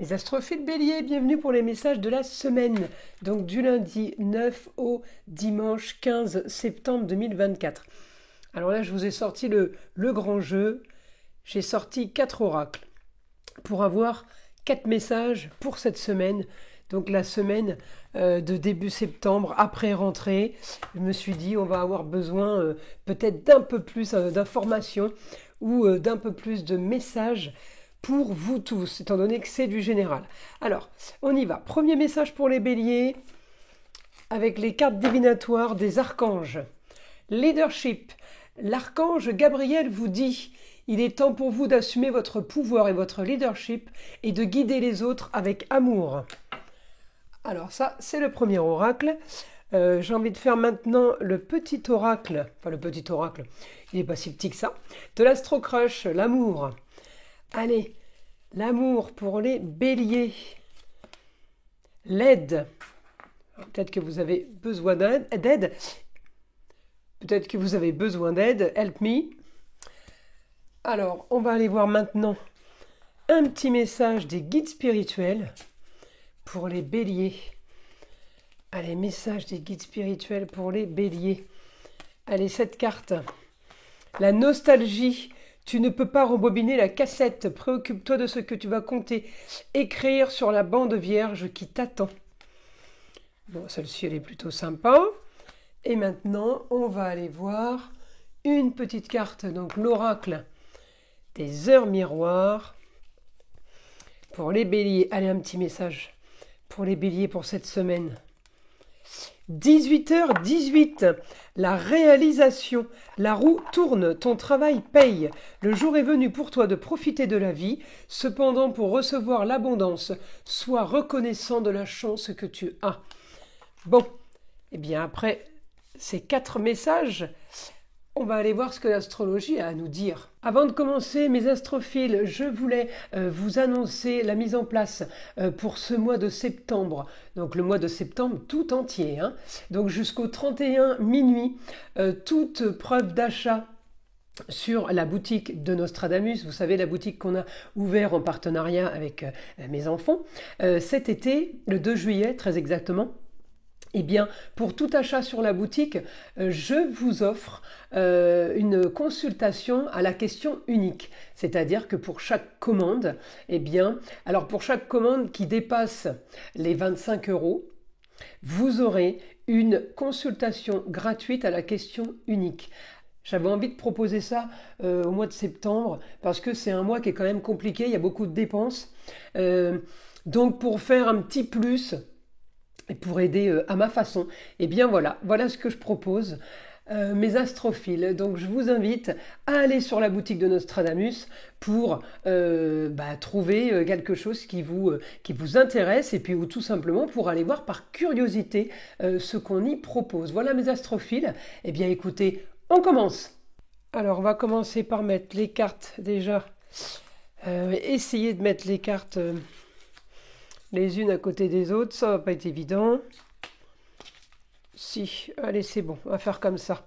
Mes astrophiles béliers, bienvenue pour les messages de la semaine, donc du lundi 9 au dimanche 15 septembre 2024. Alors là, je vous ai sorti le grand jeu, j'ai sorti 4 oracles pour avoir 4 messages pour cette semaine, donc la semaine de début septembre, après rentrée. Je me suis dit, on va avoir besoin peut-être d'un peu plus d'informations ou d'un peu plus de messages pour vous tous, étant donné que c'est du général. Alors, on y va. Premier message pour les béliers, avec les cartes divinatoires des archanges. Leadership. L'archange Gabriel vous dit, il est temps pour vous d'assumer votre pouvoir et votre leadership et de guider les autres avec amour. Alors ça, c'est le premier oracle. J'ai envie de faire maintenant le petit oracle, il n'est pas si petit que ça, de l'astro-crush, l'amour. Allez, l'amour pour les béliers. L'aide. Peut-être que vous avez besoin d'aide. Peut-être que vous avez besoin d'aide. Help me. Alors, on va aller voir maintenant un petit message des guides spirituels pour les béliers. Allez, message des guides spirituels pour les béliers. Allez, cette carte. La nostalgie. Tu ne peux pas rembobiner la cassette. Préoccupe-toi de ce que tu vas compter. Écrire sur la bande vierge qui t'attend. Bon, celle-ci, elle est plutôt sympa. Et maintenant, on va aller voir une petite carte. Donc, l'oracle des heures miroirs. Pour les béliers. Allez, un petit message pour les béliers pour cette semaine. 18h18, la réalisation, la roue tourne, ton travail paye. Le jour est venu pour toi de profiter de la vie. Cependant, pour recevoir l'abondance, sois reconnaissant de la chance que tu as. Bon, et bien après ces 4 messages, on va aller voir ce que l'astrologie a à nous dire. Avant de commencer, mes astrophiles, je voulais vous annoncer la mise en place pour ce mois de septembre. Donc le mois de septembre tout entier. Donc jusqu'au 31 minuit, toute preuve d'achat sur la boutique de Nostradamus, vous savez, la boutique qu'on a ouverte en partenariat avec mes enfants, cet été, le 2 juillet très exactement. Eh bien, pour tout achat sur la boutique, je vous offre une consultation à la question unique. C'est-à-dire que pour chaque commande, eh bien, alors pour chaque commande qui dépasse les 25 €, vous aurez une consultation gratuite à la question unique. J'avais envie de proposer ça au mois de septembre parce que c'est un mois qui est quand même compliqué, il y a beaucoup de dépenses. Donc pour faire un petit plus, et pour aider à ma façon, eh bien voilà ce que je propose, mes astrophiles. Donc je vous invite à aller sur la boutique de Nostradamus pour trouver quelque chose qui vous intéresse et puis ou tout simplement pour aller voir par curiosité ce qu'on y propose. Voilà mes astrophiles. Eh bien écoutez, on commence. Alors on va commencer par mettre les cartes déjà. Essayer de mettre les cartes les unes à côté des autres, ça va pas être évident. Si, allez, c'est bon, on va faire comme ça.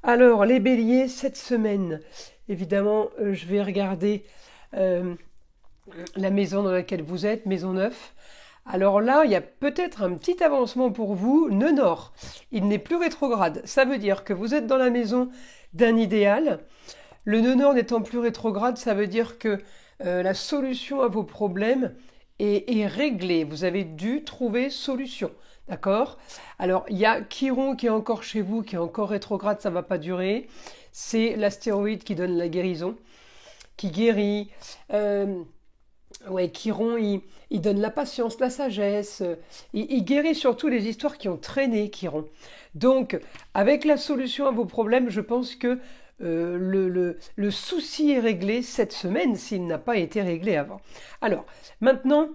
Alors, les béliers, cette semaine, évidemment, je vais regarder la maison dans laquelle vous êtes, maison 9. Alors là, il y a peut-être un petit avancement pour vous, nœud nord. Il n'est plus rétrograde. Ça veut dire que vous êtes dans la maison d'un idéal. Le nœud nord n'étant plus rétrograde, ça veut dire que la solution à vos problèmes est réglé. Vous avez dû trouver solution. D'accord? Alors, il y a Chiron qui est encore chez vous, qui est encore rétrograde, ça ne va pas durer. C'est l'astéroïde qui donne la guérison, qui guérit. Chiron, il donne la patience, la sagesse. Il guérit surtout les histoires qui ont traîné, Chiron. Donc, avec la solution à vos problèmes, je pense que le souci est réglé cette semaine s'il n'a pas été réglé avant. Alors, maintenant,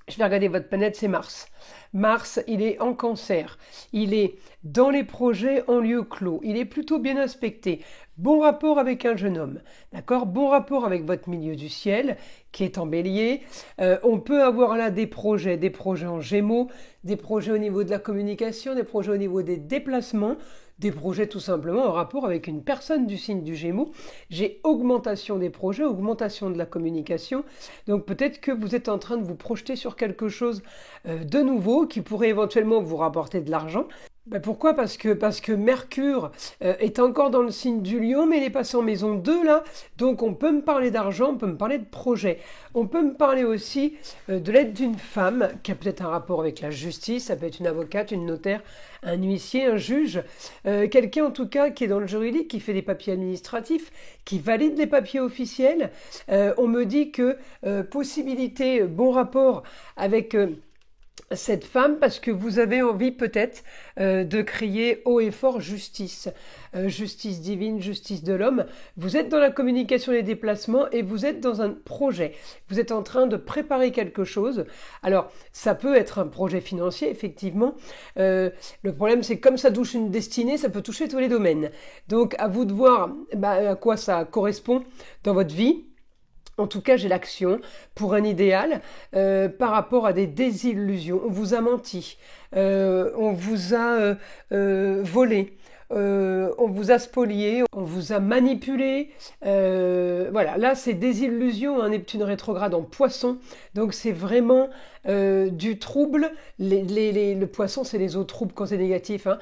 je vais regarder votre planète, c'est Mars. Mars, il est en Cancer. Il est dans les projets en lieu clos. Il est plutôt bien aspecté. Bon rapport avec un jeune homme. D'accord? Bon rapport avec votre milieu du ciel, qui est en Bélier. On peut avoir là des projets en Gémeaux, des projets au niveau de la communication, des projets au niveau des déplacements. des projets tout simplement en rapport avec une personne du signe du Gémeaux. J'ai augmentation des projets, augmentation de la communication. Donc peut-être que vous êtes en train de vous projeter sur quelque chose de nouveau qui pourrait éventuellement vous rapporter de l'argent. Ben pourquoi? Parce que Mercure est encore dans le signe du Lion, mais il est passé en maison 2 là. Donc on peut me parler d'argent, on peut me parler de projet. On peut me parler aussi de l'aide d'une femme qui a peut-être un rapport avec la justice. Ça peut être une avocate, une notaire, un huissier, un juge. Quelqu'un en tout cas qui est dans le juridique, qui fait des papiers administratifs, qui valide les papiers officiels. On me dit que possibilité, bon rapport avec... cette femme parce que vous avez envie peut-être de crier haut et fort justice, justice divine, justice de l'homme. Vous êtes dans la communication des déplacements et vous êtes dans un projet. Vous êtes en train de préparer quelque chose. Alors, ça peut être un projet financier, effectivement. Le problème, c'est que comme ça touche une destinée, ça peut toucher tous les domaines. Donc, à vous de voir à quoi ça correspond dans votre vie. En tout cas, j'ai l'action pour un idéal par rapport à des désillusions. On vous a menti, on vous a volé, on vous a spolié, on vous a manipulé. Voilà, là c'est désillusion, un Neptune rétrograde en Poisson. Donc c'est vraiment du trouble. Le Poisson, c'est les eaux troubles quand c'est négatif. Hein.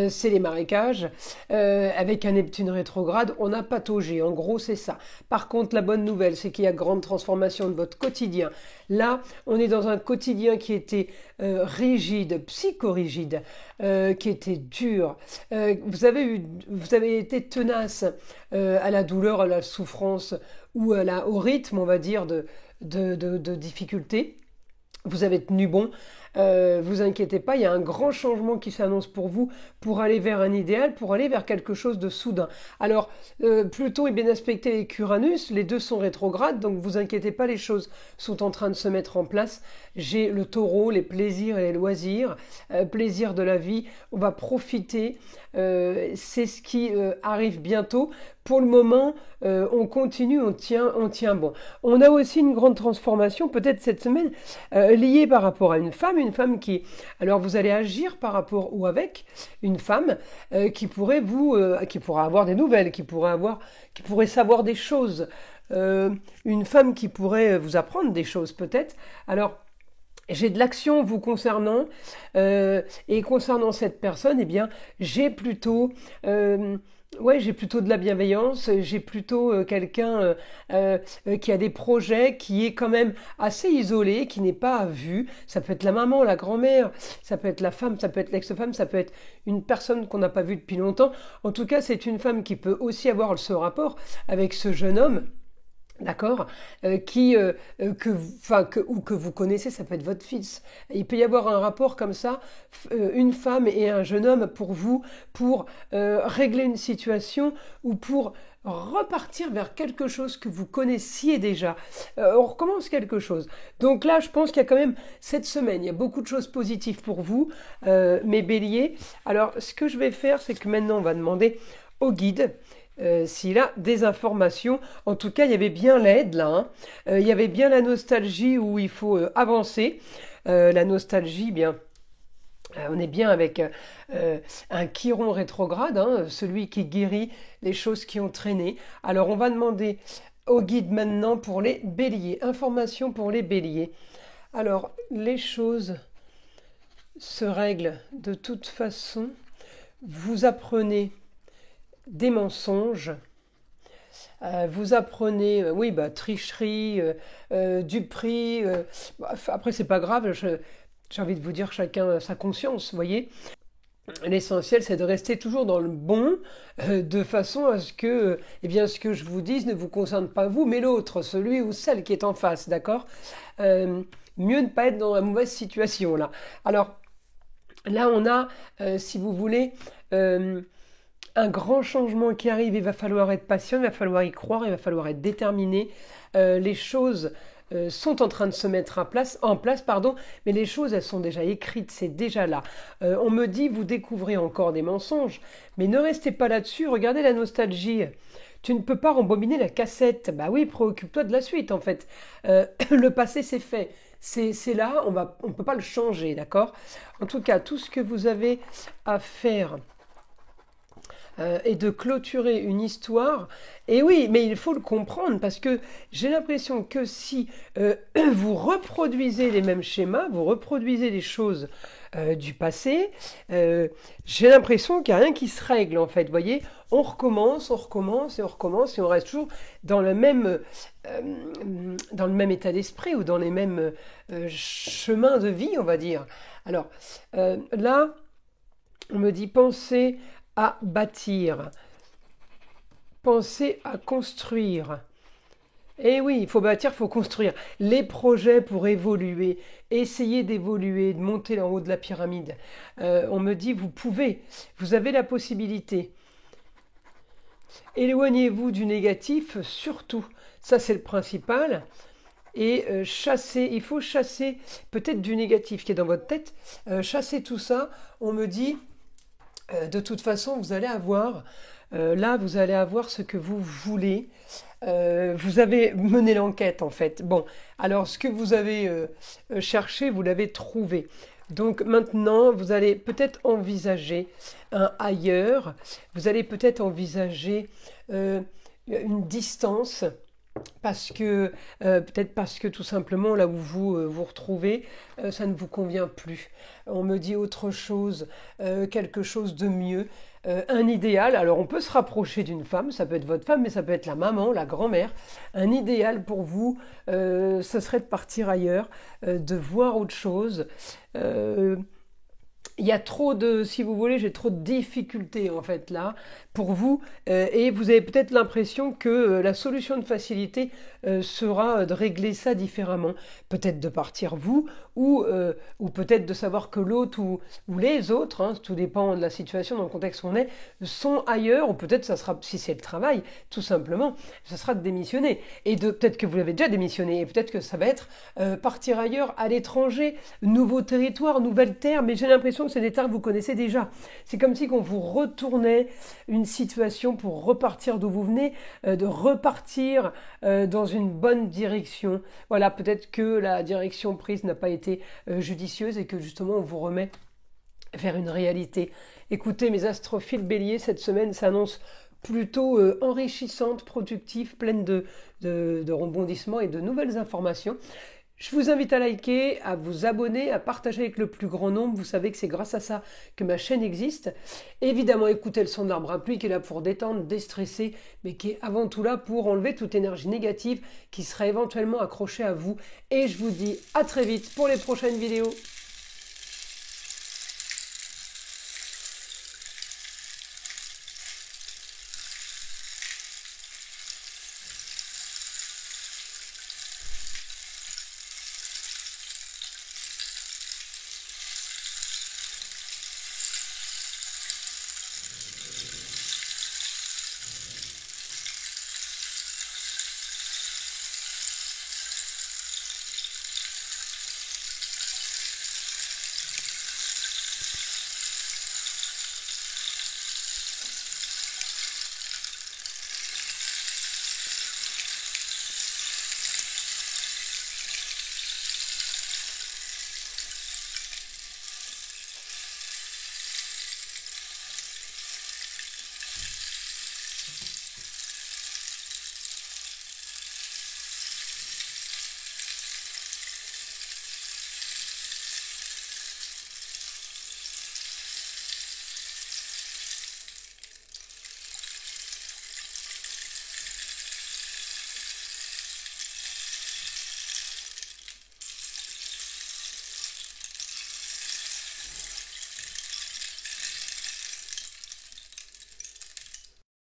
C'est les marécages. Avec un Neptune rétrograde, on a pataugé. En gros, c'est ça. Par contre, la bonne nouvelle, c'est qu'il y a grande transformation de votre quotidien. Là, on est dans un quotidien qui était rigide, psychorigide, qui était dur. Vous avez été tenace à la douleur, à la souffrance ou au rythme, on va dire, de difficultés. Vous avez tenu bon, vous inquiétez pas, il y a un grand changement qui s'annonce pour vous, pour aller vers un idéal, pour aller vers quelque chose de soudain. Alors, Pluton est bien aspecté avec Uranus, les deux sont rétrogrades, donc vous inquiétez pas, les choses sont en train de se mettre en place. J'ai le Taureau, les plaisirs et les loisirs, plaisir de la vie, on va profiter, c'est ce qui arrive bientôt. Pour le moment, on continue, on tient bon. On a aussi une grande transformation, peut-être cette semaine, liée par rapport à une femme qui... Alors vous allez agir par rapport ou avec une femme qui pourrait avoir des nouvelles, qui pourrait savoir des choses. Une femme qui pourrait vous apprendre des choses peut-être. Alors... j'ai de l'action vous concernant et concernant cette personne, eh bien, j'ai plutôt de la bienveillance, j'ai plutôt quelqu'un qui a des projets, qui est quand même assez isolé, qui n'est pas vu. Ça peut être la maman, la grand-mère, ça peut être la femme, ça peut être l'ex-femme, ça peut être une personne qu'on n'a pas vue depuis longtemps. En tout cas, c'est une femme qui peut aussi avoir ce rapport avec ce jeune homme. D'accord, que vous connaissez, ça peut être votre fils. Il peut y avoir un rapport comme ça, une femme et un jeune homme pour vous, pour régler une situation ou pour repartir vers quelque chose que vous connaissiez déjà. On recommence quelque chose. Donc là, je pense qu'il y a quand même cette semaine, il y a beaucoup de choses positives pour vous, mes béliers. Alors, ce que je vais faire, c'est que maintenant, on va demander au guide s'il a des informations. En tout cas, il y avait bien l'aide là. Hein. Il y avait bien la nostalgie où il faut avancer. La nostalgie, bien. On est bien avec un Chiron rétrograde, hein, celui qui guérit les choses qui ont traîné. Alors, on va demander au guide maintenant pour les béliers. Informations pour les béliers. Alors, les choses se règlent de toute façon. Vous apprenez des mensonges, vous apprenez, tricherie, duperie. Après, c'est pas grave, j'ai envie de vous dire chacun sa conscience, vous voyez. L'essentiel, c'est de rester toujours dans le bon, de façon à ce que, ce que je vous dise ne vous concerne pas vous, mais l'autre, celui ou celle qui est en face, d'accord. Mieux ne pas être dans la mauvaise situation, là. Alors, là, on a, si vous voulez... un grand changement qui arrive, il va falloir être patient, il va falloir y croire, il va falloir être déterminé. Les choses sont en train de se mettre en place, mais les choses, elles sont déjà écrites, c'est déjà là. On me dit, vous découvrez encore des mensonges, mais ne restez pas là-dessus, regardez la nostalgie. Tu ne peux pas rembobiner la cassette. Bah oui, préoccupe-toi de la suite, en fait. Le passé, c'est fait. C'est là, on peut pas le changer, d'accord ? En tout cas, tout ce que vous avez à faire... et de clôturer une histoire. Et oui, mais il faut le comprendre parce que j'ai l'impression que si vous reproduisez les mêmes schémas, vous reproduisez les choses du passé, j'ai l'impression qu'il n'y a rien qui se règle en fait. Vous voyez, on recommence, on recommence et on recommence et on reste toujours dans le même état d'esprit ou dans les mêmes chemins de vie, on va dire. Alors là, on me dit penser à bâtir, penser à construire. Eh oui, il faut bâtir, il faut construire. Les projets pour évoluer, essayer d'évoluer, de monter en haut de la pyramide. On me dit, vous avez la possibilité. Éloignez-vous du négatif, surtout. Ça, c'est le principal. Et il faut chasser peut-être du négatif qui est dans votre tête. Chasser tout ça, on me dit, de toute façon, vous allez avoir ce que vous voulez. Vous avez mené l'enquête en fait. Bon, alors ce que vous avez cherché, vous l'avez trouvé. Donc maintenant, vous allez peut-être envisager un ailleurs. Vous allez peut-être envisager une distance. Peut-être parce que tout simplement là où vous vous retrouvez, ça ne vous convient plus. On me dit autre chose, quelque chose de mieux, un idéal. Alors on peut se rapprocher d'une femme, ça peut être votre femme, mais ça peut être la maman, la grand-mère. Un idéal pour vous, ce serait de partir ailleurs, de voir autre chose. Il y a si vous voulez, j'ai trop de difficultés en fait là pour vous et vous avez peut-être l'impression que la solution de facilité sera de régler ça différemment. Peut-être de partir vous ou peut-être de savoir que l'autre ou les autres, hein, tout dépend de la situation, dans le contexte où on est, sont ailleurs ou peut-être ça sera, si c'est le travail, tout simplement, ça sera de démissionner. Et peut-être que vous l'avez déjà démissionné et peut-être que ça va être partir ailleurs, à l'étranger, nouveau territoire, nouvelle terre, mais j'ai l'impression que c'est des terres que vous connaissez déjà. C'est comme si qu'on vous retournait une situation pour repartir d'où vous venez, de repartir dans une bonne direction. Voilà, peut-être que la direction prise n'a pas été judicieuse et que justement on vous remet vers une réalité. Écoutez, mes astrophiles béliers, cette semaine s'annonce plutôt enrichissante, productive, pleine de rebondissements et de nouvelles informations. Je vous invite à liker, à vous abonner, à partager avec le plus grand nombre. Vous savez que c'est grâce à ça que ma chaîne existe. Évidemment, écoutez le son de l'arbre à pluie qui est là pour détendre, déstresser, mais qui est avant tout là pour enlever toute énergie négative qui serait éventuellement accrochée à vous. Et je vous dis à très vite pour les prochaines vidéos.